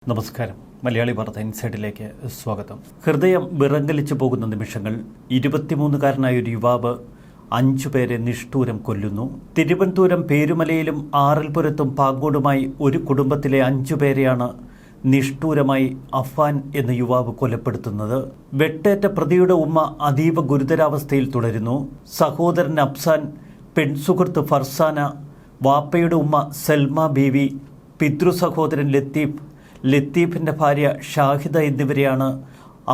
നമസ്കാരം. മലയാളി വാർത്ത ഇൻസൈഡിലേക്ക് സ്വാഗതം. ഹൃദയം വിറങ്ങലിച്ചു പോകുന്ന നിമിഷങ്ങൾ. 23-കാരനായ ഒരു യുവാവ് 5 പേരെ നിഷ്ഠൂരം കൊല്ലുന്നു. തിരുവനന്തപുരം പേരുമലയിലും ആറൽപുരത്തും പാങ്ങോടുമായി ഒരു കുടുംബത്തിലെ 5 പേരെയാണ് നിഷ്ഠൂരമായി അഫാൻ എന്ന യുവാവ് കൊലപ്പെടുത്തുന്നത്. വെട്ടേറ്റ പ്രതിയുടെ ഉമ്മ അതീവ ഗുരുതരാവസ്ഥയിൽ തുടരുന്നു. സഹോദരൻ അഫ്സാൻ, പെൺസുഹൃത്ത് ഫർസാന, വാപ്പയുടെ ഉമ്മ സൽമ ബീവി, പിതൃസഹോദരൻ ലത്തീഫിന്റെ ഭാര്യ ഷാഹിദ എന്നിവരെയാണ്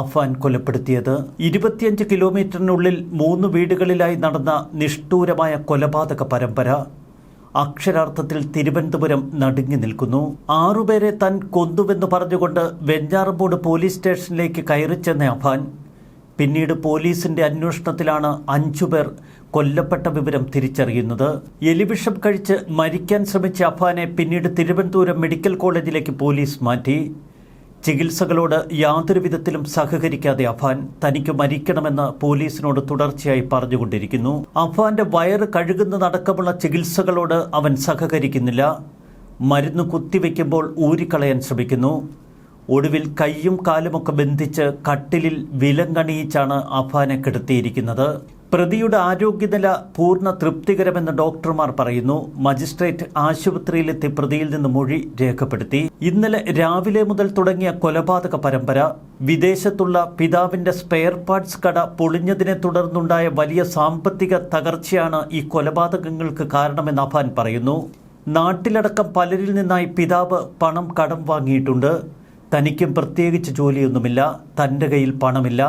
അഫാൻ കൊലപ്പെടുത്തിയത്. 25 കിലോമീറ്ററിനുള്ളിൽ 3 വീടുകളിലായി നടന്ന നിഷ്ഠൂരമായ കൊലപാതക പരമ്പര അക്ഷരാർത്ഥത്തിൽ തിരുവനന്തപുരം നടുങ്ങി നിൽക്കുന്നു. 6 പേരെ താൻ കൊന്നുവെന്ന് പറഞ്ഞുകൊണ്ട് വെഞ്ഞാറമൂട് പോലീസ് സ്റ്റേഷനിലേക്ക് കയറിച്ചെന്ന അഫാൻ പിന്നീട് പോലീസിന്റെ അന്വേഷണത്തിലാണ് 5 പേർ കൊല്ലപ്പെട്ട വിവരം തിരിച്ചറിയുന്നത്. എലിവിഷം കഴിച്ച് മരിക്കാൻ ശ്രമിച്ച അഫാനെ പിന്നീട് തിരുവനന്തപുരം മെഡിക്കൽ കോളേജിലേക്ക് പോലീസ് മാറ്റി. ചികിത്സകളോട് യാതൊരു വിധത്തിലും സഹകരിക്കാതെ അഫാൻ തനിക്ക് മരിക്കണമെന്ന് പോലീസിനോട് തുടർച്ചയായി പറഞ്ഞുകൊണ്ടിരിക്കുന്നു. അഫാന്റെ വയറ് കഴുകുന്നതടക്കമുള്ള ചികിത്സകളോട് അവൻ സഹകരിക്കുന്നില്ല. മരുന്ന് കുത്തിവെക്കുമ്പോൾ ഊരിക്കളയാൻ ശ്രമിക്കുന്നു. ഒടുവിൽ കൈയും കാലുമൊക്കെ ബന്ധിച്ച് കട്ടിലിൽ വിലങ്ങണിയിച്ചാണ് അഫാനെ കിടത്തിയിരിക്കുന്നത്. പ്രതിയുടെ ആരോഗ്യനില പൂർണ്ണ തൃപ്തികരമെന്ന് ഡോക്ടർമാർ പറയുന്നു. മജിസ്ട്രേറ്റ് ആശുപത്രിയിലെത്തി പ്രതിയിൽ നിന്ന് മൊഴി രേഖപ്പെടുത്തി. ഇന്നലെ രാവിലെ മുതൽ തുടങ്ങിയ കൊലപാതക പരമ്പര. വിദേശത്തുള്ള പിതാവിന്റെ സ്പെയർ പാർട്സ് കട പൊളിഞ്ഞതിനെ തുടർന്നുണ്ടായ വലിയ സാമ്പത്തിക തകർച്ചയാണ് ഈ കൊലപാതകങ്ങൾക്ക് കാരണമെന്ന് അഫാൻ പറയുന്നു. നാട്ടിലടക്കം പലരിൽ നിന്നായി പിതാവ് പണം കടം വാങ്ങിയിട്ടുണ്ട്. തനിക്കും പ്രത്യേകിച്ച് ജോലിയൊന്നുമില്ല. തൻ്റെ കയ്യിൽ പണമില്ല.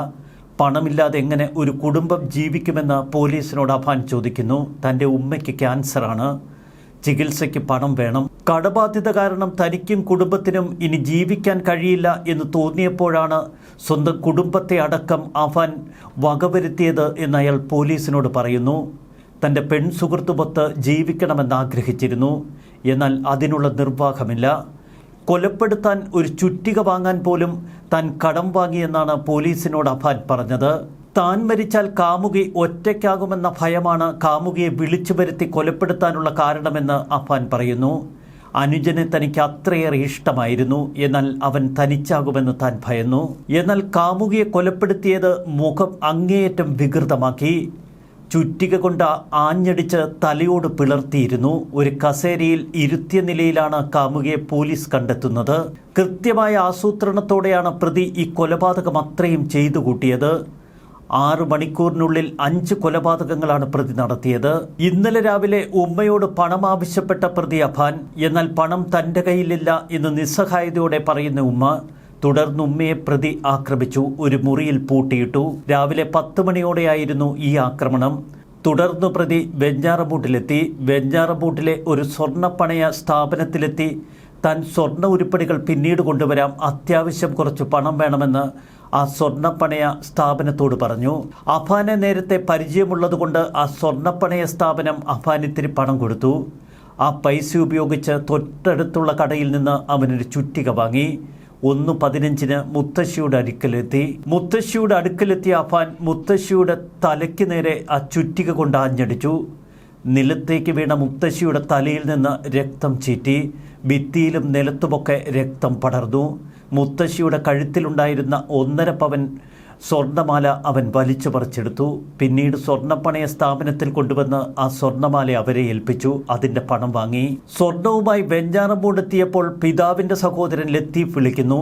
പണമില്ലാതെ എങ്ങനെ ഒരു കുടുംബം ജീവിക്കുമെന്ന് പോലീസിനോട് അഫാൻ ചോദിക്കുന്നു. തൻ്റെ ഉമ്മയ്ക്ക് ക്യാൻസറാണ്. ചികിത്സയ്ക്ക് പണം വേണം. കടബാധ്യത കാരണം തനിക്കും കുടുംബത്തിനും ഇനി ജീവിക്കാൻ കഴിയില്ല എന്ന് തോന്നിയപ്പോഴാണ് സ്വന്തം കുടുംബത്തെ അടക്കം അഫാൻ വകവരുത്തിയത് എന്ന് അയാൾ പോലീസിനോട് പറയുന്നു. തൻ്റെ പെൺസുഹൃത്തുമൊത്ത് ജീവിക്കണമെന്ന് ആഗ്രഹിച്ചിരുന്നു. എന്നാൽ അതിനുള്ള നിർവാഹമില്ല. കൊലപ്പെടുത്താൻ ഒരു ചുറ്റിക വാങ്ങാൻ പോലും താൻ കടം വാങ്ങിയെന്നാണ് പോലീസിനോട് അഫാൻ പറഞ്ഞത്. താൻ മരിച്ചാൽ കാമുകി ഒറ്റയ്ക്കാകുമെന്ന ഭയമാണ് കാമുകിയെ വിളിച്ചു വരുത്തി കൊലപ്പെടുത്താനുള്ള കാരണമെന്ന് അഫാൻ പറയുന്നു. അനുജനെ തനിക്ക് അത്രയേറെ ഇഷ്ടമായിരുന്നു. എന്നാൽ അവൻ തനിച്ചാകുമെന്ന് താൻ ഭയന്നു. എന്നാൽ കാമുകിയെ കൊലപ്പെടുത്തിയത് മുഖം അങ്ങേയറ്റം വികൃതമാക്കി. ചുറ്റിക കൊണ്ട് ആഞ്ഞടിച്ച് തലയോട് പിളർത്തിയിരുന്നു. ഒരു കസേരയിൽ ഇരുത്തിയ നിലയിലാണ് കാമുകിയെ പോലീസ് കണ്ടെത്തുന്നത്. കൃത്യമായ ആസൂത്രണത്തോടെയാണ് പ്രതി ഈ കൊലപാതകം അത്രയും ചെയ്തു കൂട്ടിയത്. 6 മണിക്കൂറിനുള്ളിൽ 5 കൊലപാതകങ്ങളാണ് പ്രതി നടത്തിയത്. ഇന്നലെ രാവിലെ ഉമ്മയോട് പണം ആവശ്യപ്പെട്ട പ്രതി അഫാൻ. എന്നാൽ പണം തൻ്റെ കയ്യിലില്ല എന്ന് നിസ്സഹായതയോടെ പറയുന്ന ഉമ്മ. തുടർന്ന് ഉമ്മയെ പ്രതി ആക്രമിച്ചു. ഒരു മുറിയിൽ പൂട്ടിയിട്ടു. രാവിലെ 10 മണിയോടെയായിരുന്നു ഈ ആക്രമണം. തുടർന്ന് പ്രതി വെഞ്ഞാറമൂട്ടിലെത്തി. വെഞ്ഞാറമൂട്ടിലെ ഒരു സ്വർണ്ണപ്പണയ സ്ഥാപനത്തിലെത്തി താൻ സ്വർണ്ണ ഉരുപ്പടികൾ പിന്നീട് കൊണ്ടുവരാം, അത്യാവശ്യം കുറച്ച് പണം വേണമെന്ന് ആ സ്വർണ്ണപ്പണയ സ്ഥാപനത്തോട് പറഞ്ഞു. അഫാനെ നേരത്തെ പരിചയമുള്ളതുകൊണ്ട് ആ സ്വർണ്ണപ്പണയ സ്ഥാപനം അഫാനിത്തിരി പണം കൊടുത്തു. ആ പൈസ ഉപയോഗിച്ച് തൊട്ടടുത്തുള്ള കടയിൽ നിന്ന് അവനൊരു ചുറ്റിക വാങ്ങി. 1:15 മുത്തശ്ശിയുടെ അടുക്കലെത്തിയ അഫാൻ മുത്തശ്ശിയുടെ തലയ്ക്ക് നേരെ ആ ചുറ്റിക കൊണ്ട് ആഞ്ഞടിച്ചു. നിലത്തേക്ക് വീണ മുത്തശ്ശിയുടെ തലയിൽ നിന്ന് രക്തം ചീറ്റി. ഭിത്തിയിലും നിലത്തുമൊക്കെ രക്തം പടർന്നു. മുത്തശ്ശിയുടെ കഴുത്തിലുണ്ടായിരുന്ന 1.5 പവൻ സ്വർണ്ണമാല അവൻ വലിച്ചു പറിച്ചെടുത്തു. പിന്നീട് സ്വർണ്ണപ്പണയ സ്ഥാപനത്തിൽ കൊണ്ടുവന്ന് ആ സ്വർണ്ണമാല അവരെ ഏൽപ്പിച്ചു. അതിൻ്റെ പണം വാങ്ങി. സ്വർണവുമായി വെഞ്ഞാറമൂടെത്തിയപ്പോൾ പിതാവിൻ്റെ സഹോദരൻ ലത്തീഫ് വിളിക്കുന്നു.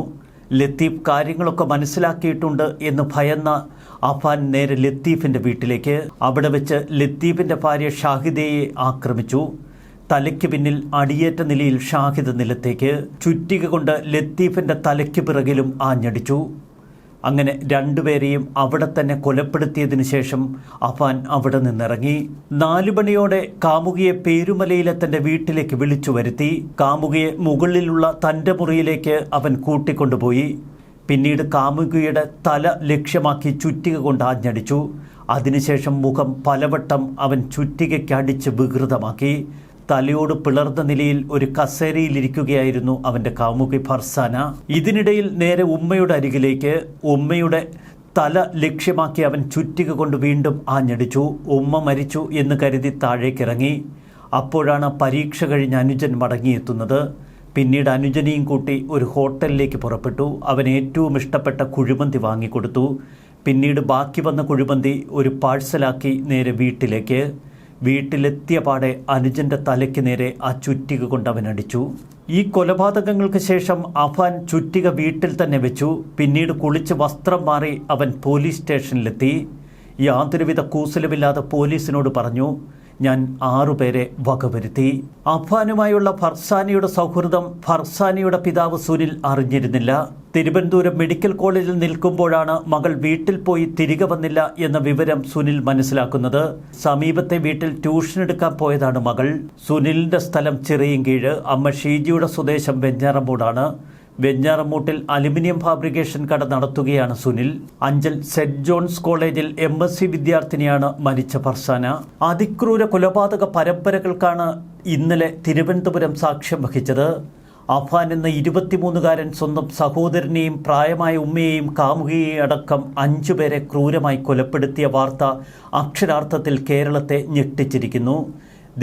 ലത്തീഫ് കാര്യങ്ങളൊക്കെ മനസ്സിലാക്കിയിട്ടുണ്ട് എന്ന് ഭയന്ന അഫാൻ നേരെ ലത്തീഫിൻ്റെ വീട്ടിലേക്ക്. അവിടെ വെച്ച് ലത്തീഫിൻ്റെ ഭാര്യ ഷാഹിദയെ ആക്രമിച്ചു. തലയ്ക്ക് പിന്നിൽ അടിയേറ്റ നിലയിൽ ഷാഹിദ നിലത്തേക്ക്. ചുറ്റിക കൊണ്ട് ലത്തീഫിൻ്റെ തലയ്ക്ക് പിറകിലും ആഞ്ഞടിച്ചു. അങ്ങനെ 2 പേരെയും അവിടെ തന്നെ കൊലപ്പെടുത്തിയതിനു ശേഷം അഫാൻ അവിടെ നിന്നിറങ്ങി. 4 മണിയോടെ കാമുകിയെ പേരുമലയിലെ തൻ്റെ വീട്ടിലേക്ക് വിളിച്ചു വരുത്തി. കാമുകിയെ മുകളിലുള്ള തൻ്റെ മുറിയിലേക്ക് അവൻ കൂട്ടിക്കൊണ്ടുപോയി. പിന്നീട് കാമുകിയുടെ തല ലക്ഷ്യമാക്കി ചുറ്റിക കൊണ്ട് ആഞ്ഞടിച്ചു. അതിനുശേഷം മുഖം പലവട്ടം അവൻ ചുറ്റികയ്ക്ക് അടിച്ച് വികൃതമാക്കി. തലയോട് പിളർന്ന നിലയിൽ ഒരു കസേരയിലിരിക്കുകയായിരുന്നു അവൻ്റെ കാമുകി ഫർസാന. ഇതിനിടയിൽ നേരെ ഉമ്മയുടെ അരികിലേക്ക്. ഉമ്മയുടെ തല ലക്ഷ്യമാക്കി അവൻ ചുറ്റിക കൊണ്ട് വീണ്ടും ആഞ്ഞടിച്ചു. ഉമ്മ മരിച്ചു എന്ന് കരുതി താഴേക്കിറങ്ങി. അപ്പോഴാണ് പരീക്ഷ കഴിഞ്ഞ് അനുജൻ മടങ്ങിയെത്തുന്നത്. പിന്നീട് അനുജനെയും കൂട്ടി ഒരു ഹോട്ടലിലേക്ക് പുറപ്പെട്ടു. അവൻ ഏറ്റവും ഇഷ്ടപ്പെട്ട കുഴിമന്തി വാങ്ങിക്കൊടുത്തു. പിന്നീട് ബാക്കി വന്ന കുഴിമന്തി ഒരു പാഴ്സലാക്കി നേരെ വീട്ടിലെത്തിയ പാടെ അനുജൻ്റെ തലയ്ക്ക് നേരെ ആ ചുറ്റിക കൊണ്ട് അവൻ അടിച്ചു. ഈ കൊലപാതകങ്ങൾക്ക് ശേഷം അഫാൻ ചുറ്റിക വീട്ടിൽ തന്നെ വെച്ചു. പിന്നീട് കുളിച്ച് വസ്ത്രം മാറി അവൻ പോലീസ് സ്റ്റേഷനിലെത്തി. യാതൊരുവിധ കൂസലുമില്ലാതെ പോലീസിനോട് പറഞ്ഞു, ഞാൻ 6 പേരെ വകവരുത്തി. അഫാനുമായുള്ള ഫർസാനയുടെ സൗഹൃദം ഫർസാനയുടെ പിതാവ് സുനിൽ അറിഞ്ഞിരുന്നില്ല. തിരുവനന്തപുരം മെഡിക്കൽ കോളേജിൽ നിൽക്കുമ്പോഴാണ് മകൾ വീട്ടിൽ പോയി തിരികെ വന്നില്ല എന്ന വിവരം സുനിൽ മനസ്സിലാക്കുന്നത്. സമീപത്തെ വീട്ടിൽ ട്യൂഷൻ എടുക്കാൻ പോയതാണ് മകൾ. സുനിലിന്റെ സ്ഥലം ചിറയിൻകീഴ്. അമ്മ ഷീജിയുടെ സ്വദേശം വെഞ്ഞാറമൂടാണ്. വെഞ്ഞാറമൂട്ടിൽ അലുമിനിയം ഫാബ്രിക്കേഷൻ കട നടത്തുകയാണ് സുനിൽ. അഞ്ചൽ സെന്റ് ജോൺസ് കോളേജിൽ MSc വിദ്യാർത്ഥിനിയാണ് മരിച്ച ഫർസാന. അതിക്രൂര കൊലപാതക പരമ്പരകൾക്കാണ് ഇന്നലെ തിരുവനന്തപുരം സാക്ഷ്യം വഹിച്ചത്. അഫാൻ എന്ന 23-കാരൻ സ്വന്തം സഹോദരനെയും പ്രായമായ ഉമ്മയെയും കാമുകിയെയും അടക്കം 5 പേരെ ക്രൂരമായി കൊലപ്പെടുത്തിയ വാർത്ത അക്ഷരാർത്ഥത്തിൽ കേരളത്തെ ഞെട്ടിച്ചിരിക്കുന്നു.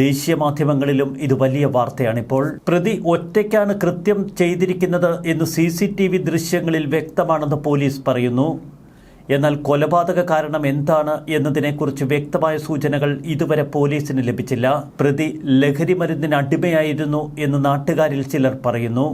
ദേശീയ മാധ്യമങ്ങളിലും ഇത് വലിയ വാർത്തയാണിപ്പോൾ. പ്രതി ഒറ്റയ്ക്കാണ് കൃത്യം ചെയ്തിരിക്കുന്നത് എന്ന് CCTV ദൃശ്യങ്ങളിൽ വ്യക്തമാണെന്ന് പോലീസ് പറയുന്നു. എന്നാൽ കൊലപാതക കാരണം എന്താണ് എന്നതിനെക്കുറിച്ച് വ്യക്തമായ സൂചനകൾ ഇതുവരെ പോലീസിന് ലഭിച്ചില്ല. പ്രതി ലഹരി മരുന്നിന് അടിമയായിരുന്നു എന്ന് നാട്ടുകാരിൽ ചിലർ പറയുന്നു.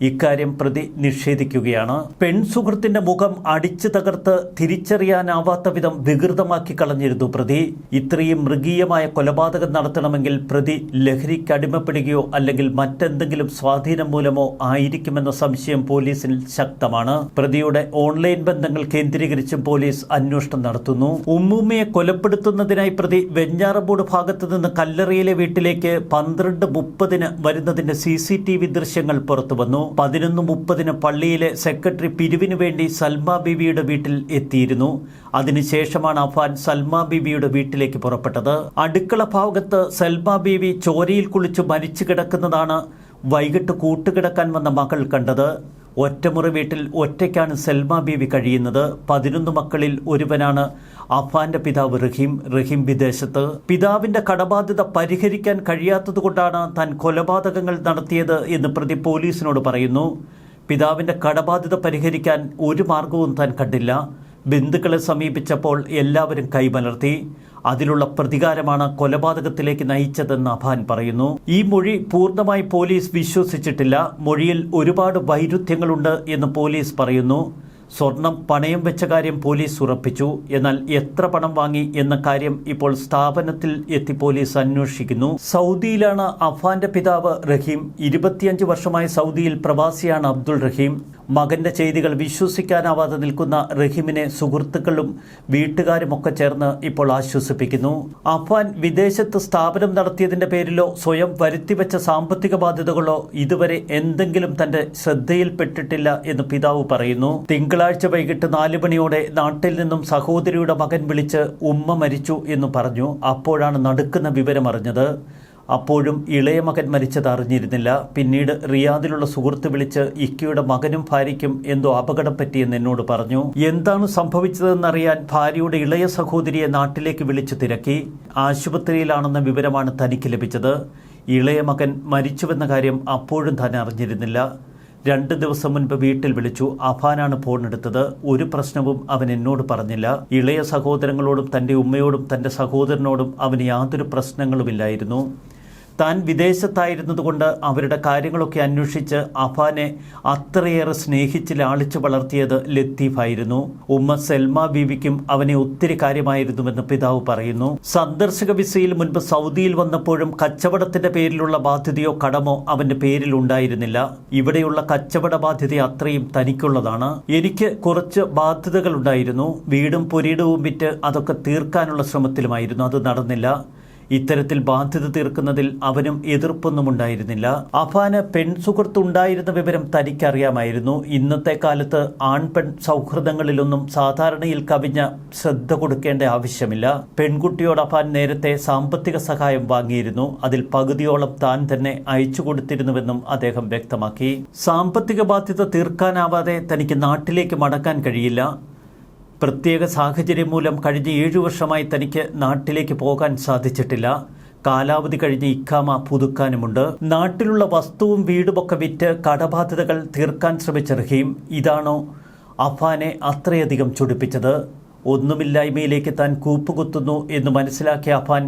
ഇക്കാര്യം പ്രതി നിഷേധിക്കുകയാണ്. പെൺസുഹൃത്തിന്റെ മുഖം അടിച്ചു തകർത്ത് തിരിച്ചറിയാനാവാത്ത വിധം വികൃതമാക്കി കളഞ്ഞിരുന്നു പ്രതി. ഇത്രയും മൃഗീയമായ കൊലപാതകം നടത്തണമെങ്കിൽ പ്രതി ലഹരിക്ക് അടിമപ്പെടുകയോ അല്ലെങ്കിൽ മറ്റെന്തെങ്കിലും സ്വാധീനം മൂലമോ ആയിരിക്കുമെന്ന സംശയം പോലീസിൽ ശക്തമാണ്. പ്രതിയുടെ ഓൺലൈൻ ബന്ധങ്ങൾ കേന്ദ്രീകരിച്ചും പോലീസ് അന്വേഷണം നടത്തുന്നു. ഉമ്മൂമ്മയെ കൊലപ്പെടുത്തുന്നതിനായി പ്രതി വെഞ്ഞാറമൂട് ഭാഗത്തു നിന്ന് കല്ലറയിലെ വീട്ടിലേക്ക് 12:30 വരുന്നതിന്റെ CCTV ദൃശ്യങ്ങൾ പുറത്തുവന്നു. 11:30 പള്ളിയിലെ സെക്രട്ടറി പിരിവിനു വേണ്ടി സൽമ ബീവിയുടെ വീട്ടിൽ എത്തിയിരുന്നു. അതിനുശേഷമാണ് അഫാൻ സൽമ ബീവിയുടെ വീട്ടിലേക്ക് പുറപ്പെട്ടത്. അടുക്കള ഭാഗത്ത് സൽമ ബീവി ചോരയിൽ കുളിച്ച് മരിച്ചു കിടക്കുന്നതാണ് വൈകിട്ട് കൂട്ടുകിടക്കാൻ വന്ന മകൾ കണ്ടത്. ഒറ്റമുറി വീട്ടിൽ ഒറ്റയ്ക്കാണ് സൽമ ബീവി കഴിയുന്നത്. 11 മക്കളിൽ ഒരുവനാണ് അഫാന്റെ പിതാവ് റഹീം വിദേശത്ത്. പിതാവിന്റെ കടബാധ്യത പരിഹരിക്കാൻ കഴിയാത്തതുകൊണ്ടാണ് താൻ കൊലപാതകങ്ങൾ നടത്തിയത് എന്ന് പ്രതി പോലീസിനോട് പറയുന്നു. പിതാവിന്റെ കടബാധ്യത പരിഹരിക്കാൻ ഒരു മാർഗവും താൻ കണ്ടില്ല. ബന്ധുക്കളെ സമീപിച്ചപ്പോൾ എല്ലാവരും കൈമലർത്തി. അതിലുള്ള പ്രതികാരമാണ് കൊലപാതകത്തിലേക്ക് നയിച്ചതെന്ന് അഫാൻ പറയുന്നു. ഈ മൊഴി പൂർണ്ണമായി പോലീസ് വിശ്വസിച്ചിട്ടില്ല. മൊഴിയിൽ ഒരുപാട് വൈരുദ്ധ്യങ്ങളുണ്ട് എന്ന് പോലീസ് പറയുന്നു. സ്വർണം പണയം വെച്ച കാര്യം പോലീസ് ഉറപ്പിച്ചു. എന്നാൽ എത്ര പണം വാങ്ങി എന്ന കാര്യം ഇപ്പോൾ സ്ഥാപനത്തിൽ എത്തി പോലീസ് അന്വേഷിക്കുന്നു. സൗദിയിലാണ് അഫാന്റെ പിതാവ് റഹീം. 25 വർഷമായി സൗദിയിൽ പ്രവാസിയാണ് അബ്ദുൾ റഹീം. മകന്റെ ചെയ്തികൾ വിശ്വസിക്കാനാവാതെ നിൽക്കുന്ന റഹീമിനെ സുഹൃത്തുക്കളും വീട്ടുകാരുമൊക്കെ ചേർന്ന് ഇപ്പോൾ ആശ്വസിപ്പിക്കുന്നു. അഫാൻ വിദേശത്ത് സ്ഥാപനം നടത്തിയതിന്റെ പേരിലോ സ്വയം വരുത്തിവെച്ച സാമ്പത്തിക ബാധ്യതകളോ ഇതുവരെ എന്തെങ്കിലും തന്റെ ശ്രദ്ധയിൽപ്പെട്ടിട്ടില്ല എന്ന് പിതാവ് പറയുന്നു. തിങ്കളാഴ്ച വൈകിട്ട് 4 മണിയോടെ നാട്ടിൽ നിന്നും സഹോദരിയുടെ മകൻ വിളിച്ച് ഉമ്മ മരിച്ചു എന്ന് പറഞ്ഞു. അപ്പോഴാണ് നടുക്കുന്ന വിവരമറിഞ്ഞത്. അപ്പോഴും ഇളയ മകൻ മരിച്ചത് അറിഞ്ഞിരുന്നില്ല. പിന്നീട് റിയാദിലുള്ള സുഹൃത്ത് വിളിച്ച് ഇക്കയുടെ മകനും ഭാര്യയ്ക്കും എന്തോ അപകടം പറ്റിയെന്ന് എന്നോട് പറഞ്ഞു. എന്താണ് സംഭവിച്ചതെന്നറിയാൻ ഭാര്യയുടെ ഇളയ സഹോദരിയെ നാട്ടിലേക്ക് വിളിച്ചു തിരക്കി. ആശുപത്രിയിലാണെന്ന വിവരമാണ് തനിക്ക് ലഭിച്ചത്. ഇളയ മകൻ മരിച്ചുവെന്ന കാര്യം അപ്പോഴും താൻ അറിഞ്ഞിരുന്നില്ല. 2 ദിവസം മുൻപ് വീട്ടിൽ വിളിച്ചു. അഫാനാണ് ഫോൺ എടുത്തത്. ഒരു പ്രശ്നവും അവൻ എന്നോട് പറഞ്ഞില്ല. ഇളയ സഹോദരങ്ങളോടും തൻ്റെ ഉമ്മയോടും തൻ്റെ സഹോദരനോടും അവന് യാതൊരു പ്രശ്നങ്ങളുമില്ലായിരുന്നു. താൻ വിദേശത്തായിരുന്നതുകൊണ്ട് അവരുടെ കാര്യങ്ങളൊക്കെ അന്വേഷിച്ച് അഫാനെ അത്രയേറെ സ്നേഹിച്ച് ലാളിച്ചു വളർത്തിയത് ലത്തീഫായിരുന്നു. ഉമ്മ സൽമ ബീവിക്കും അവനെ ഒത്തിരി കാര്യമായിരുന്നുവെന്ന് പിതാവ് പറയുന്നു. സന്ദർശക വിസയിൽ മുൻപ് സൗദിയിൽ വന്നപ്പോഴും കച്ചവടത്തിന്റെ പേരിലുള്ള ബാധ്യതയോ കടമോ അവന്റെ പേരിൽ ഉണ്ടായിരുന്നില്ല. ഇവിടെയുള്ള കച്ചവട ബാധ്യത അത്രയും തനിക്കുള്ളതാണ്. എനിക്ക് കുറച്ച് ബാധ്യതകൾ ഉണ്ടായിരുന്നു. വീടും പുരീടവും വിറ്റ് അതൊക്കെ തീർക്കാനുള്ള ശ്രമത്തിലുമായിരുന്നു. അത് നടന്നില്ല. ഇത്തരത്തിൽ ബാധ്യത തീർക്കുന്നതിൽ അവനും എതിർപ്പൊന്നും ഉണ്ടായിരുന്നില്ല. അഫാന് പെൺസുഹൃത്തുണ്ടായിരുന്ന വിവരം തനിക്കറിയാമായിരുന്നു. ഇന്നത്തെ കാലത്ത് ആൺപെൺ സൗഹൃദങ്ങളിലൊന്നും സാധാരണയിൽ കവിഞ്ഞ ശ്രദ്ധ കൊടുക്കേണ്ട ആവശ്യമില്ല. പെൺകുട്ടിയോട് അഫാൻ നേരത്തെ സാമ്പത്തിക സഹായം വാങ്ങിയിരുന്നു. അതിൽ പകുതിയോളം താൻ തന്നെ അയച്ചു കൊടുത്തിരുന്നുവെന്നും അദ്ദേഹം വ്യക്തമാക്കി. സാമ്പത്തിക ബാധ്യത തീർക്കാനാവാതെ തനിക്ക് നാട്ടിലേക്ക് മടക്കാൻ കഴിയില്ല. പ്രത്യേക സാഹചര്യം മൂലം കഴിഞ്ഞ 7 വർഷമായി തനിക്ക് നാട്ടിലേക്ക് പോകാൻ സാധിച്ചിട്ടില്ല. കാലാവധി കഴിഞ്ഞ ഇഖാമ പുതുക്കാനുമുണ്ട്. നാട്ടിലുള്ള വസ്തുവും വീടുമൊക്കെ വിറ്റ് കടബാധ്യതകൾ തീർക്കാൻ ശ്രമിച്ച റഹീം ഇതാണോ അഫാനെ അത്രയധികം ചൊടിപ്പിച്ചത്? ഒന്നുമില്ലായ്മയിലേക്ക് താൻ കൂപ്പുകുത്തുന്നു എന്ന് മനസ്സിലാക്കിയ അഫാൻ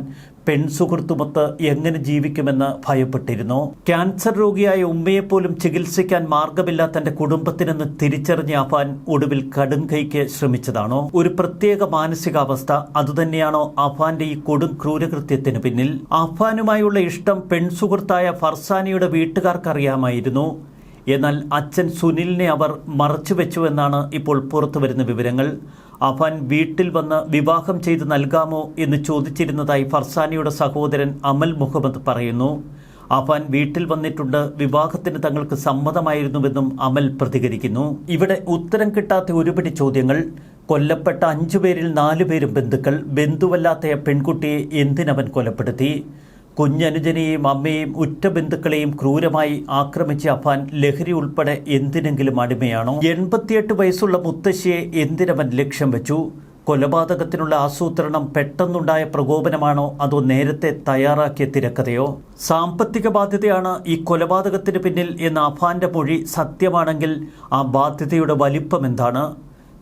പെൺസുഹൃത്തുമൊത്ത് എങ്ങനെ ജീവിക്കുമെന്ന് ഭയപ്പെട്ടിരുന്നു. ക്യാൻസർ രോഗിയായ ഉമ്മയെപ്പോലും ചികിത്സിക്കാൻ മാർഗമില്ല തന്റെ കുടുംബത്തിനെന്ന് തിരിച്ചറിഞ്ഞ അഫാൻ ഒടുവിൽ കടുംകൈക്ക് ശ്രമിച്ചതാണോ? ഒരു പ്രത്യേക മാനസികാവസ്ഥ അതുതന്നെയാണോ അഫാന്റെ ഈ കൊടും ക്രൂരകൃത്യത്തിന് പിന്നിൽ? അഫാനുമായുള്ള ഇഷ്ടം പെൺസുഹൃത്തായ ഫർസാനയുടെ വീട്ടുകാർക്കറിയാമായിരുന്നു. എന്നാൽ അച്ഛൻ സുനിലിനെ അവർ മറച്ചുവെച്ചുവെന്നാണ് ഇപ്പോൾ പുറത്തുവരുന്ന വിവരങ്ങൾ. അഫാൻ വീട്ടിൽ വന്ന് വിവാഹം ചെയ്ത് നൽകാമോ എന്ന് ചോദിച്ചിരുന്നതായി ഫർസാനയുടെ സഹോദരൻ അമൽ മുഹമ്മദ് പറയുന്നു. അഫാൻ വീട്ടിൽ വന്നിട്ടുണ്ട്, വിവാഹത്തിന് തങ്ങൾക്ക് സമ്മതമായിരുന്നുവെന്നും അമൽ പ്രതികരിക്കുന്നു. ഇവിടെ ഉത്തരം കിട്ടാത്ത ഒരുപിടി ചോദ്യങ്ങൾ. കൊല്ലപ്പെട്ട 5 പേരിൽ 4 പേരും ബന്ധുക്കൾ. ബന്ധുവല്ലാത്ത പെൺകുട്ടിയെ എന്തിനവൻ കൊലപ്പെടുത്തി? കുഞ്ഞനുജനെയും അമ്മയെയും ഉറ്റ ബന്ധുക്കളെയും ക്രൂരമായി ആക്രമിച്ച അഫാൻ ലഹരി ഉൾപ്പെടെ എന്തിനെങ്കിലും അടിമയാണോ? 88 വയസ്സുള്ള മുത്തശ്ശിയെ എന്തിനവൻ ലക്ഷ്യം വെച്ചു? കൊലപാതകത്തിനുള്ള ആസൂത്രണം പെട്ടെന്നുണ്ടായ പ്രകോപനമാണോ അതോ നേരത്തെ തയ്യാറാക്കിയ തിരക്കഥയോ? സാമ്പത്തിക ബാധ്യതയാണ് ഈ കൊലപാതകത്തിന് പിന്നിൽ എന്ന അഫാന്റെ മൊഴി സത്യമാണെങ്കിൽ ആ ബാധ്യതയുടെ വലിപ്പം എന്താണ്?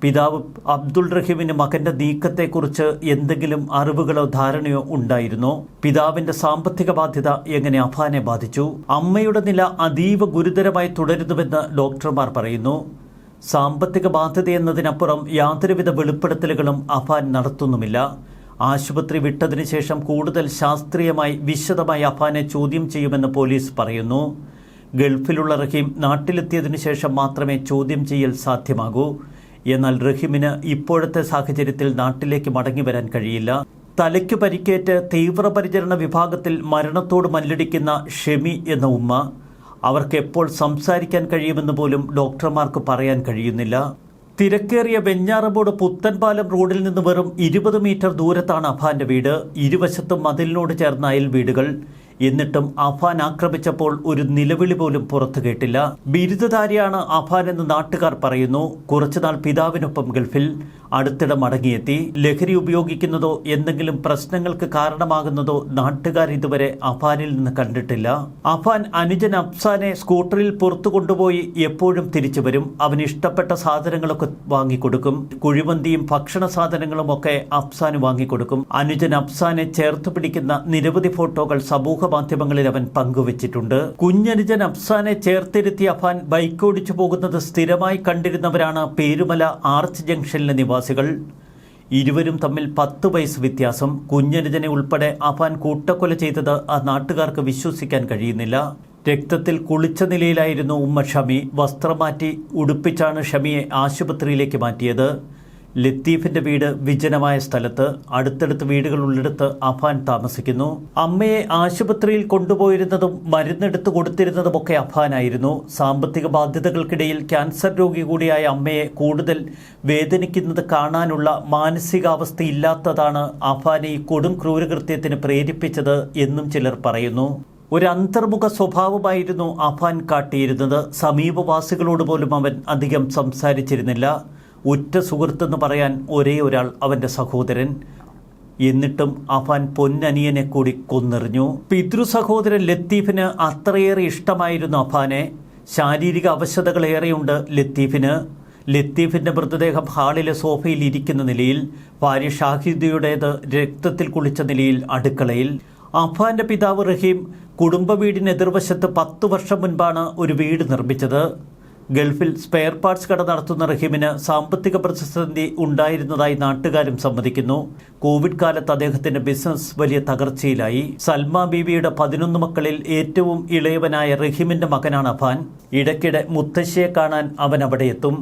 പിതാവ് അബ്ദുൾ റഹീമിന് മകന്റെ നീക്കത്തെക്കുറിച്ച് എന്തെങ്കിലും അറിവുകളോ ധാരണയോ ഉണ്ടായിരുന്നോ? പിതാവിന്റെ സാമ്പത്തിക ബാധ്യത എങ്ങനെ അഫാനെ ബാധിച്ചു? അമ്മയുടെ നില അതീവ ഗുരുതരമായി തുടരുന്നുവെന്ന് ഡോക്ടർമാർ പറയുന്നു. സാമ്പത്തിക ബാധ്യത എന്നതിനപ്പുറം യാതൊരുവിധ വെളിപ്പെടുത്തലുകളും അഫാൻ നടത്തുന്നുമില്ല. ആശുപത്രി വിട്ടതിനു ശേഷം കൂടുതൽ ശാസ്ത്രീയമായി വിശദമായി അഫാനെ ചോദ്യം ചെയ്യുമെന്ന് പോലീസ് പറയുന്നു. ഗൾഫിലുള്ള റഹീം നാട്ടിലെത്തിയതിനു ശേഷം മാത്രമേ ചോദ്യം ചെയ്യൽ സാധ്യമാകൂ. എന്നാൽ റഹീമിന് ഇപ്പോഴത്തെ സാഹചര്യത്തിൽ നാട്ടിലേക്ക് മടങ്ങി വരാൻ കഴിയില്ല. തലയ്ക്ക് പരിക്കേറ്റ് തീവ്രപരിചരണ വിഭാഗത്തിൽ മരണത്തോട് മല്ലടിക്കുന്ന ഷെമി എന്ന ഉമ്മ. അവർക്ക് എപ്പോൾ സംസാരിക്കാൻ കഴിയുമെന്ന് പോലും ഡോക്ടർമാർക്ക് പറയാൻ കഴിയുന്നില്ല. തിരക്കേറിയ വെഞ്ഞാറമൂട് പുത്തൻപാലം റോഡിൽ നിന്ന് വെറും 20 മീറ്റർ ദൂരത്താണ് അഫാന്റെ വീട്. ഇരുവശത്തും മതിലിനോട് ചേർന്ന അയൽ വീടുകൾ. എന്നിട്ടും അഫാൻ ആക്രമിച്ചപ്പോൾ ഒരു നിലവിളി പോലും പുറത്തു കേട്ടില്ല. ബിരുദധാരിയാണ് അഫാൻ എന്ന് നാട്ടുകാർ പറയുന്നു. കുറച്ചുനാൾ പിതാവിനൊപ്പം ഗൾഫിൽ, അടുത്തിടെ മടങ്ങിയെത്തി. ലഹരി ഉപയോഗിക്കുന്നതോ എന്തെങ്കിലും പ്രശ്നങ്ങൾക്ക് കാരണമാകുന്നതോ നാട്ടുകാർ ഇതുവരെ അഫാനിൽ നിന്ന് കണ്ടിട്ടില്ല. അഫാൻ അനുജൻ അഫ്സാനെ സ്കൂട്ടറിൽ പുറത്തു കൊണ്ടുപോയി എപ്പോഴും തിരിച്ചു വരും. അവന് ഇഷ്ടപ്പെട്ട സാധനങ്ങളൊക്കെ വാങ്ങിക്കൊടുക്കും. കുഴിമന്തിയും ഭക്ഷണ സാധനങ്ങളും ഒക്കെ അഫ്സാന് വാങ്ങിക്കൊടുക്കും. അനുജൻ അഫ്സാനെ ചേർത്ത് പിടിക്കുന്ന നിരവധി ഫോട്ടോകൾ സമൂഹ മാധ്യമങ്ങളിൽ അവൻ പങ്കുവച്ചിട്ടുണ്ട്. കുഞ്ഞനുജൻ അഫ്സാനെ ചേർത്തിരുത്തി അഫാൻ ബൈക്കോടിച്ചു പോകുന്നത് സ്ഥിരമായി കണ്ടിരുന്നവരാണ് പേരുമല ആർച്ച് ജംഗ്ഷനിലെ നിവാസികൾ. ഇരുവരും തമ്മിൽ 10 വയസ്സ് വ്യത്യാസം. കുഞ്ഞനുജനെ ഉൾപ്പെടെ അഫാൻ കൂട്ടക്കൊല ചെയ്തത് ആ നാട്ടുകാർക്ക് വിശ്വസിക്കാൻ കഴിയുന്നില്ല. രക്തത്തിൽ കുളിച്ച നിലയിലായിരുന്നു ഉമ്മ ഷമി. വസ്ത്രം മാറ്റി ഉടുപ്പിച്ചാണ് ഷമിയെ ആശുപത്രിയിലേക്ക് മാറ്റിയത്. ലത്തീഫിന്റെ വീട് വിജനമായ സ്ഥലത്ത്. അടുത്തടുത്ത് വീടുകളുള്ളിടത്ത് അഫാൻ താമസിക്കുന്നു. അമ്മയെ ആശുപത്രിയിൽ കൊണ്ടുപോയിരുന്നതും മരുന്നെടുത്ത് കൊടുത്തിരുന്നതുമൊക്കെ അഫാനായിരുന്നു. സാമ്പത്തിക ബാധ്യതകൾക്കിടയിൽ ക്യാൻസർ രോഗി കൂടിയായ അമ്മയെ കൂടുതൽ വേദനിക്കുന്നത് കാണാനുള്ള മാനസികാവസ്ഥയില്ലാത്തതാണ് അഫാനെ ഈ കൊടും ക്രൂരകൃത്യത്തിന് പ്രേരിപ്പിച്ചത് എന്നും ചിലർ പറയുന്നു. ഒരു അന്തർമുഖ സ്വഭാവമായിരുന്നു അഫാൻ കാട്ടിയിരുന്നത്. സമീപവാസികളോട് പോലും അവൻ അധികം സംസാരിച്ചിരുന്നില്ല. ഉറ്റ സുഹൃത്തെന്ന് പറയാൻ ഒരേ ഒരാൾ അവൻ്റെ സഹോദരൻ. എന്നിട്ടും അഫാൻ പൊന്നനിയനെ കൂടി കൊന്നെറിഞ്ഞു. പിതൃ സഹോദരൻ ലത്തീഫിന് അത്രയേറെ ഇഷ്ടമായിരുന്നു അഫാനെ. ശാരീരിക അവശതകളേറെയുണ്ട് ലത്തീഫിന്. ലത്തീഫിന്റെ മൃതദേഹം ഹാളിലെ സോഫയിൽ ഇരിക്കുന്ന നിലയിൽ, ഭാര്യ ഷാഹിദയുടേത് രക്തത്തിൽ കുളിച്ച നിലയിൽ അടുക്കളയിൽ. അഫാന്റെ പിതാവ് റഹീം കുടുംബ വീടിന് എതിർവശത്ത് 10 വർഷം മുൻപാണ് ഒരു വീട് നിർമ്മിച്ചത്. ഗൾഫിൽ സ്പെയർ പാർട്സ് കട നടത്തുന്ന റഹീമിന് സാമ്പത്തിക പ്രതിസന്ധി ഉണ്ടായിരുന്നതായി നാട്ടുകാരും സമ്മതിക്കുന്നു. കോവിഡ് കാലത്ത് അദ്ദേഹത്തിന്റെ ബിസിനസ് വലിയ തകർച്ചയിലായി. സൽമ ബീവിയുടെ 11 മക്കളിൽ ഏറ്റവും ഇളയവനായ റഹീമിന്റെ മകനാണ് അഫാൻ. ഇടയ്ക്കിടെ മുത്തശ്ശിയെ കാണാൻ അവൻ അവിടെ എത്തും.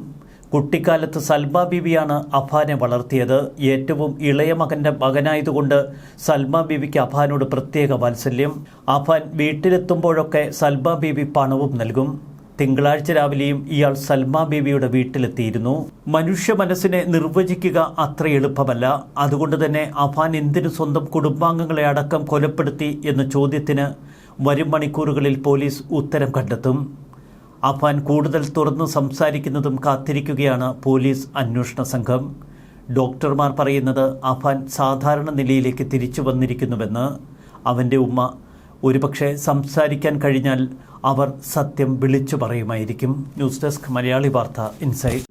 കുട്ടിക്കാലത്ത് സൽമ ബീവിയാണ് അഫാനെ വളർത്തിയത്. ഏറ്റവും ഇളയ മകന്റെ മകനായതുകൊണ്ട് സൽമ ബീവിക്ക് അഫാനോട് പ്രത്യേക വാത്സല്യം. അഫാൻ വീട്ടിലെത്തുമ്പോഴൊക്കെ സൽമ ബീവി പണവും നൽകും. തിങ്കളാഴ്ച രാവിലെയും ഇയാൾ സൽമ ബീവിയുടെ വീട്ടിലെത്തിയിരുന്നു. മനുഷ്യ മനസ്സിനെ നിർവചിക്കുക അത്ര എളുപ്പമല്ല. അതുകൊണ്ട് തന്നെ അഫാൻ എന്തിനു സ്വന്തം കുടുംബാംഗങ്ങളെ അടക്കം കൊലപ്പെടുത്തി എന്ന ചോദ്യത്തിന് വരും മണിക്കൂറുകളിൽ പോലീസ് ഉത്തരം കണ്ടെത്തും. അഫാൻ കൂടുതൽ തുറന്ന് സംസാരിക്കുന്നതും കാത്തിരിക്കുകയാണ് പോലീസ് അന്വേഷണ സംഘം. ഡോക്ടർമാർ പറയുന്നത് അഫാൻ സാധാരണ നിലയിലേക്ക് തിരിച്ചു വന്നിരിക്കുന്നുവെന്ന്. അവൻ്റെ ഉമ്മ ഒരുപക്ഷെ സംസാരിക്കാൻ കഴിഞ്ഞാൽ അവർ സത്യം വിളിച്ചു പറയുമായിരിക്കും. ന്യൂസ് ഡെസ്ക് മലയാളി വാർത്ത ഇൻസൈഡ്.